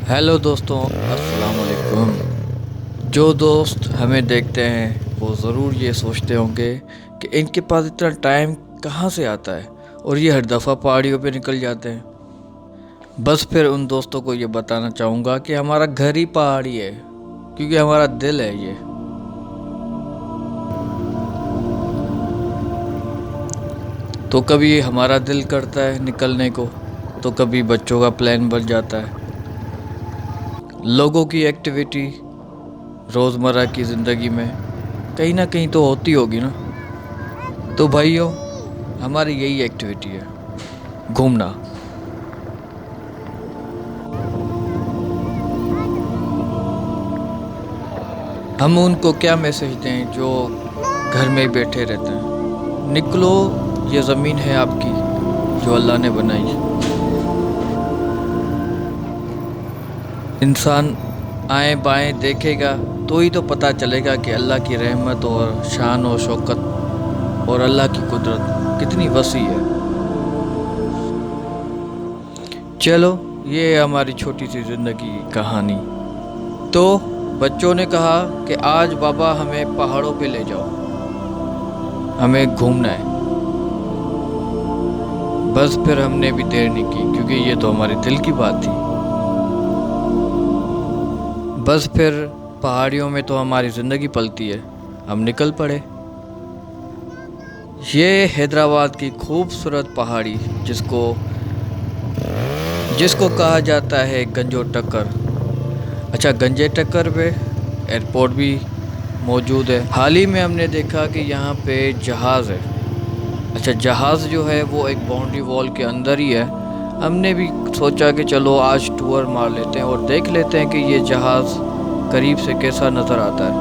Hello दोस्तों, अस्सलाम वालेकुम। जो दोस्त हमें देखते हैं वो ज़रूर ये सोचते होंगे कि इनके पास इतना टाइम कहाँ से आता है और ये हर दफ़ा पहाड़ियों पे निकल जाते हैं। बस फिर उन दोस्तों को ये बताना चाहूँगा कि हमारा घर ही पहाड़ी है, क्योंकि हमारा दिल है ये। तो कभी हमारा दिल करता है निकलने को, तो कभी बच्चों का प्लान बन जाता है। लोगों की एक्टिविटी रोज़मर्रा की ज़िंदगी में कहीं ना कहीं तो होती होगी ना। तो भाइयों, हमारी यही एक्टिविटी है, घूमना। हम उनको क्या मैसेज दें जो घर में ही बैठे रहते हैं? निकलो, ये ज़मीन है आपकी जो अल्लाह ने बनाई। इंसान आए बाएं देखेगा तो ही तो पता चलेगा कि अल्लाह की रहमत और शान और शौकत और अल्लाह की कुदरत कितनी वसी है। चलो, ये है हमारी छोटी सी ज़िंदगी की कहानी। तो बच्चों ने कहा कि आज बाबा हमें पहाड़ों पे ले जाओ, हमें घूमना है। बस फिर हमने भी देर नहीं की, क्योंकि ये तो हमारे दिल की बात थी। बस फिर पहाड़ियों में तो हमारी ज़िंदगी पलती है, हम निकल पड़े। ये हैदराबाद की खूबसूरत पहाड़ी जिसको जिसको कहा जाता है गंजो टक्कर। अच्छा, गंजे टक्कर पे एयरपोर्ट भी मौजूद है। हाल ही में हमने देखा कि यहाँ पे जहाज़ है। अच्छा, जहाज़ जो है वो एक बाउंड्री वॉल के अंदर ही है। हमने भी सोचा कि चलो आज टूर मार लेते हैं और देख लेते हैं कि ये जहाज़ करीब से कैसा नज़र आता है।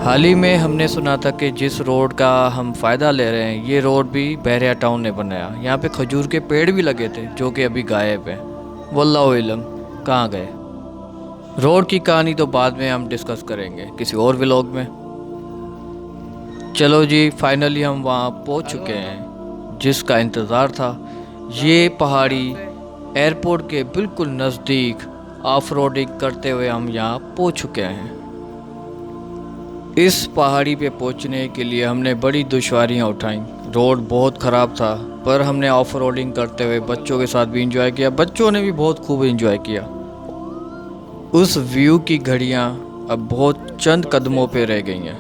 हाल ही में हमने सुना था कि जिस रोड का हम फ़ायदा ले रहे हैं, ये रोड भी बहरिया टाउन ने बनाया। यहाँ पे खजूर के पेड़ भी लगे थे जो कि अभी गायब हैं। वल्लाहु इलम कहाँ गए। रोड की कहानी तो बाद में हम डिस्कस करेंगे किसी और व्लॉग में। चलो जी, फाइनली हम वहाँ पहुँच चुके हैं जिसका इंतज़ार था। ये पहाड़ी एयरपोर्ट के बिल्कुल नज़दीक ऑफ रोडिंग करते हुए हम यहाँ पहुँच चुके हैं। इस पहाड़ी पे पहुँचने के लिए हमने बड़ी दुश्वारियाँ उठाई। रोड बहुत ख़राब था, पर हमने ऑफ रोडिंग करते हुए बच्चों के साथ भी इंजॉय किया। बच्चों ने भी बहुत खूब इंजॉय किया। उस व्यू की घड़ियाँ अब बहुत चंद कदमों पे रह गई हैं,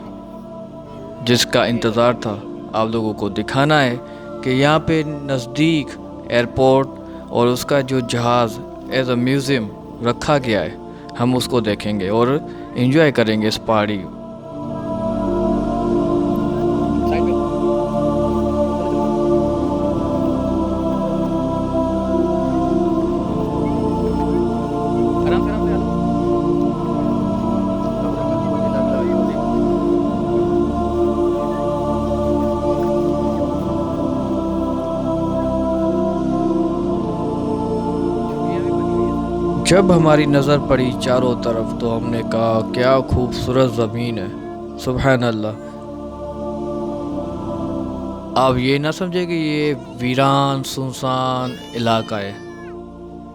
जिसका इंतज़ार था आप लोगों को दिखाना है कि यहाँ पे नज़दीक एयरपोर्ट और उसका जो जहाज़ एज अ म्यूज़ियम रखा गया है, हम उसको देखेंगे और इन्जॉय करेंगे इस पहाड़ी। जब हमारी नज़र पड़ी चारों तरफ तो हमने कहा क्या खूबसूरत ज़मीन है, सुबहान अल्लाह। आप ये ना समझे कि ये वीरान सुनसान इलाका है।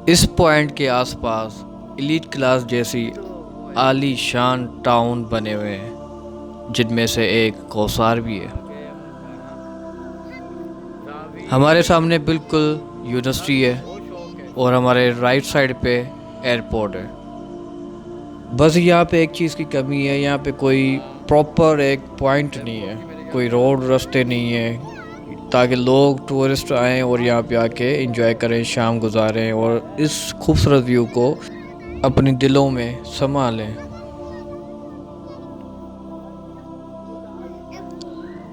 इस पॉइंट के आसपास एलीट क्लास जैसी आली शान टाउन बने हुए हैं, जिनमें से एक कौसार भी है। हमारे सामने बिल्कुल यूनिवर्सिटी है और हमारे राइट साइड पे एयरपोर्ट है। बस यहाँ पे एक चीज़ की कमी है, यहाँ पे कोई प्रॉपर एक पॉइंट नहीं है, कोई रोड रास्ते नहीं है ताकि लोग टूरिस्ट आएँ और यहाँ पे आके एंजॉय करें, शाम गुजारें और इस खूबसूरत व्यू को अपने दिलों में समा लें।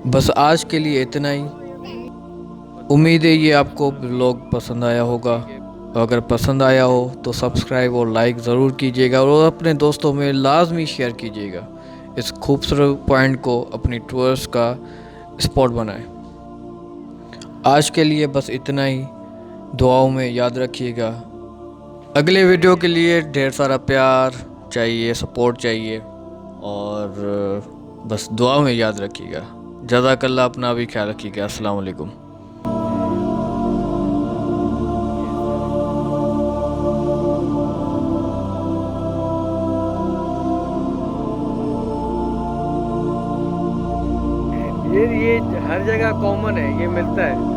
बस आज के लिए इतना ही। उम्मीद है ये आपको ब्लॉग पसंद आया होगा। अगर पसंद आया हो तो सब्सक्राइब और लाइक ज़रूर कीजिएगा और अपने दोस्तों में लाजमी शेयर कीजिएगा। इस खूबसूरत पॉइंट को अपनी टूर्स का स्पॉट बनाएं। आज के लिए बस इतना ही। दुआओं में याद रखिएगा। अगले वीडियो के लिए ढेर सारा प्यार चाहिए, सपोर्ट चाहिए और बस दुआओं में याद रखिएगा। जज़ाकल्लाह, अपना भी ख्याल रखिएगा। अस्सलाम वालेकुम। ये हर जगह कॉमन है, ये मिलता है।